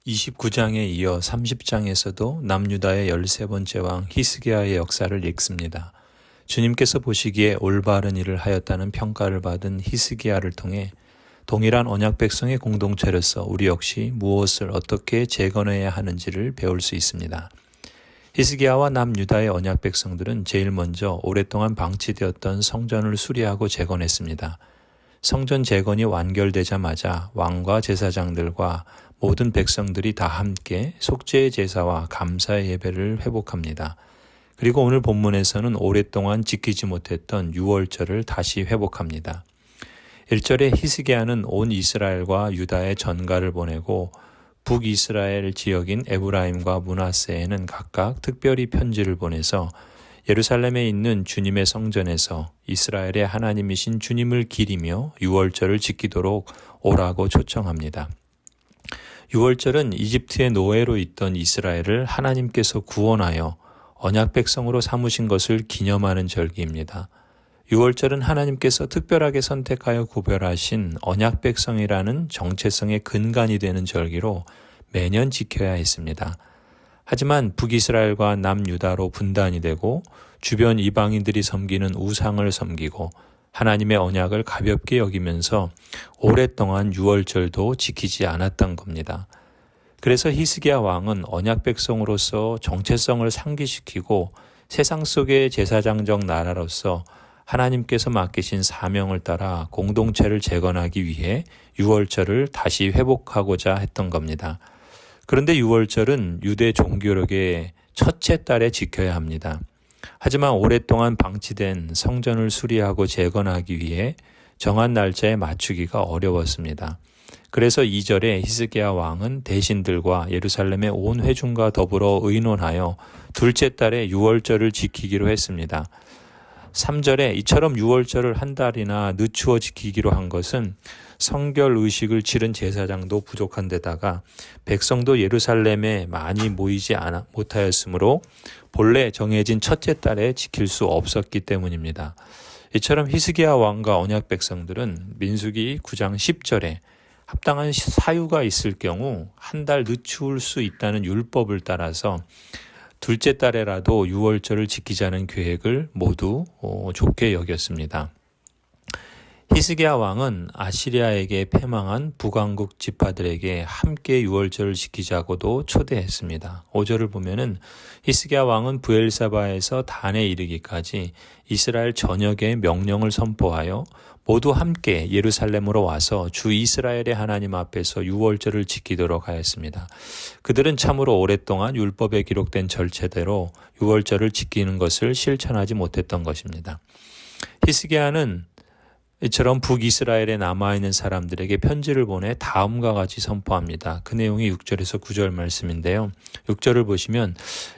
29장에 이어 30장에서도 남유다의 13번째 왕 히스기야의 역사를 읽습니다. 주님께서 보시기에 올바른 일을 하였다는 평가를 받은 히스기야를 통해 동일한 언약 백성의 공동체로서 우리 역시 무엇을 어떻게 재건해야 하는지를 배울 수 있습니다. 히스기야와 남유다의 언약 백성들은 제일 먼저 오랫동안 방치되었던 성전을 수리하고 재건했습니다. 성전 재건이 완결되자마자 왕과 제사장들과 모든 백성들이 다 함께 속죄의 제사와 감사의 예배를 회복합니다. 그리고 오늘 본문에서는 오랫동안 지키지 못했던 유월절을 다시 회복합니다. 1절에 히스기야는 온 이스라엘과 유다에 전가를 보내고 북이스라엘 지역인 에브라임과 므낫세에는 각각 특별히 편지를 보내서 예루살렘에 있는 주님의 성전에서 이스라엘의 하나님이신 주님을 기리며 유월절을 지키도록 오라고 초청합니다. 유월절은 이집트의 노예로 있던 이스라엘을 하나님께서 구원하여 언약 백성으로 삼으신 것을 기념하는 절기입니다. 유월절은 하나님께서 특별하게 선택하여 구별하신 언약 백성이라는 정체성의 근간이 되는 절기로 매년 지켜야 했습니다. 하지만 북이스라엘과 남유다로 분단이 되고 주변 이방인들이 섬기는 우상을 섬기고 하나님의 언약을 가볍게 여기면서 오랫동안 유월절도 지키지 않았던 겁니다. 그래서 히스기야 왕은 언약 백성으로서 정체성을 상기시키고 세상 속의 제사장적 나라로서 하나님께서 맡기신 사명을 따라 공동체를 재건하기 위해 유월절을 다시 회복하고자 했던 겁니다. 그런데 유월절은 유대 종교력의 첫째 달에 지켜야 합니다. 하지만 오랫동안 방치된 성전을 수리하고 재건하기 위해 정한 날짜에 맞추기가 어려웠습니다. 그래서 2절에 히스기야 왕은 대신들과 예루살렘의 온 회중과 더불어 의논하여 둘째 달에 유월절을 지키기로 했습니다. 3절에 이처럼 유월절을 한 달이나 늦추어 지키기로 한 것은 성결 의식을 치른 제사장도 부족한 데다가 백성도 예루살렘에 많이 모이지 못하였으므로 본래 정해진 첫째 달에 지킬 수 없었기 때문입니다. 이처럼 히스기야 왕과 언약 백성들은 민수기 9장 10절에 합당한 사유가 있을 경우 한 달 늦출 수 있다는 율법을 따라서 둘째 달에라도 유월절을 지키자는 계획을 모두 좋게 여겼습니다. 히스기야 왕은 아시리아에게 패망한 북왕국 지파들에게 함께 유월절을 지키자고도 초대했습니다. 5절을 보면은 히스기야 왕은 브엘사바에서 단에 이르기까지 이스라엘 전역에 명령을 선포하여 모두 함께 예루살렘으로 와서 주 이스라엘의 하나님 앞에서 유월절을 지키도록 하였습니다. 그들은 참으로 오랫동안 율법에 기록된 절차대로 유월절을 지키는 것을 실천하지 못했던 것입니다. 히스기야는 이처럼 북이스라엘에 남아있는 사람들에게 편지를 보내 다음과 같이 선포합니다. 그 내용이 6절에서 9절 말씀인데요. 6절을 보시면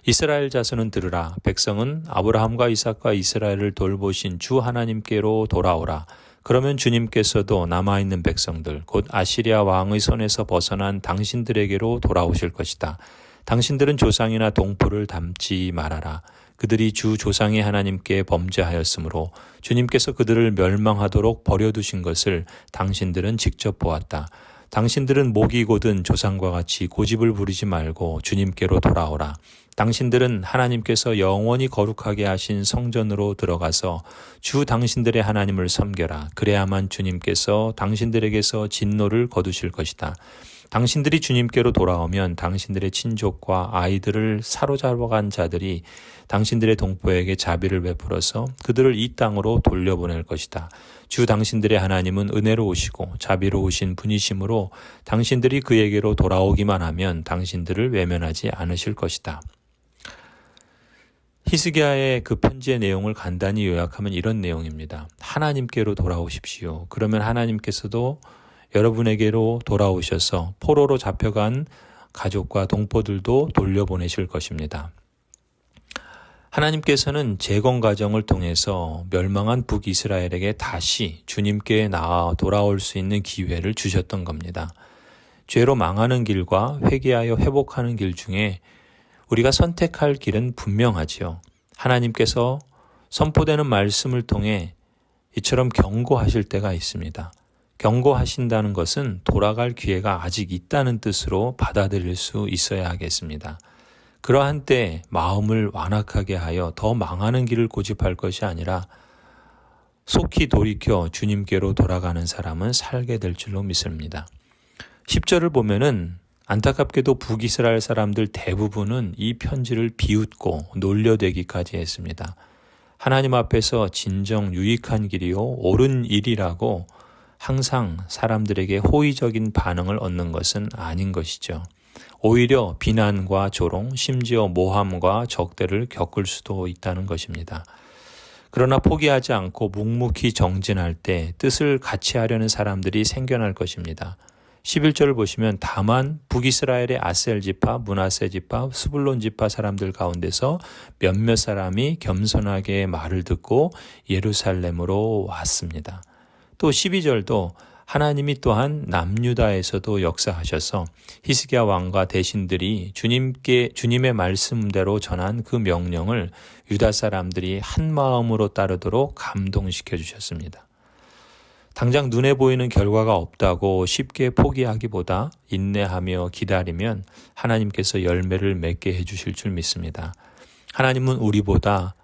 이스라엘 자손은 들으라. 백성은 아브라함과 이삭과 이스라엘을 돌보신 주 하나님께로 돌아오라. 그러면 주님께서도 남아있는 백성들 곧 아시리아 왕의 손에서 벗어난 당신들에게로 돌아오실 것이다. 당신들은 조상이나 동포를 닮지 말아라. 그들이 주 조상의 하나님께 범죄하였으므로 주님께서 그들을 멸망하도록 버려두신 것을 당신들은 직접 보았다. 당신들은 목이 곧은 조상과 같이 고집을 부리지 말고 주님께로 돌아오라. 당신들은 하나님께서 영원히 거룩하게 하신 성전으로 들어가서 주 당신들의 하나님을 섬겨라. 그래야만 주님께서 당신들에게서 진노를 거두실 것이다. 당신들이 주님께로 돌아오면 당신들의 친족과 아이들을 사로잡아간 자들이 당신들의 동포에게 자비를 베풀어서 그들을 이 땅으로 돌려보낼 것이다. 주 당신들의 하나님은 은혜로우시고 자비로우신 분이시므로 당신들이 그에게로 돌아오기만 하면 당신들을 외면하지 않으실 것이다. 히스기야의 그 편지의 내용을 간단히 요약하면 이런 내용입니다. 하나님께로 돌아오십시오. 그러면 하나님께서도 여러분에게로 돌아오셔서 포로로 잡혀간 가족과 동포들도 돌려보내실 것입니다. 하나님께서는 재건 과정을 통해서 멸망한 북이스라엘에게 다시 주님께 나아 돌아올 수 있는 기회를 주셨던 겁니다. 죄로 망하는 길과 회개하여 회복하는 길 중에 우리가 선택할 길은 분명하지요. 하나님께서 선포되는 말씀을 통해 이처럼 경고하실 때가 있습니다. 경고하신다는 것은 돌아갈 기회가 아직 있다는 뜻으로 받아들일 수 있어야 하겠습니다. 그러한 때 마음을 완악하게 하여 더 망하는 길을 고집할 것이 아니라 속히 돌이켜 주님께로 돌아가는 사람은 살게 될 줄로 믿습니다. 10절을 보면은 안타깝게도 북이스라엘 사람들 대부분은 이 편지를 비웃고 놀려대기까지 했습니다. 하나님 앞에서 진정 유익한 길이요 옳은 일이라고 항상 사람들에게 호의적인 반응을 얻는 것은 아닌 것이죠. 오히려 비난과 조롱, 심지어 모함과 적대를 겪을 수도 있다는 것입니다. 그러나 포기하지 않고 묵묵히 정진할 때 뜻을 같이 하려는 사람들이 생겨날 것입니다. 11절을 보시면 다만 북이스라엘의 아셀 지파, 므낫세 지파, 스불론 지파 사람들 가운데서 몇몇 사람이 겸손하게 말을 듣고 예루살렘으로 왔습니다. 또 12절도 하나님이 또한 남유다에서도 역사하셔서 히스기야 왕과 대신들이 주님의 말씀대로 전한 그 명령을 유다 사람들이 한 마음으로 따르도록 감동시켜 주셨습니다. 당장 눈에 보이는 결과가 없다고 쉽게 포기하기보다 인내하며 기다리면 하나님께서 열매를 맺게 해주실 줄 믿습니다. 하나님은 우리보다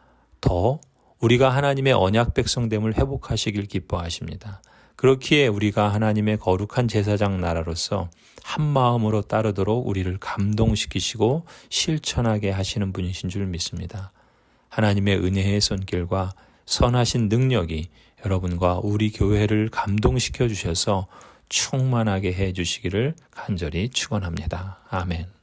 더 우리가 하나님의 언약 백성됨을 회복하시길 기뻐하십니다. 그렇기에 우리가 하나님의 거룩한 제사장 나라로서 한 마음으로 따르도록 우리를 감동시키시고 실천하게 하시는 분이신 줄 믿습니다. 하나님의 은혜의 손길과 선하신 능력이 여러분과 우리 교회를 감동시켜 주셔서 충만하게 해 주시기를 간절히 축원합니다. 아멘.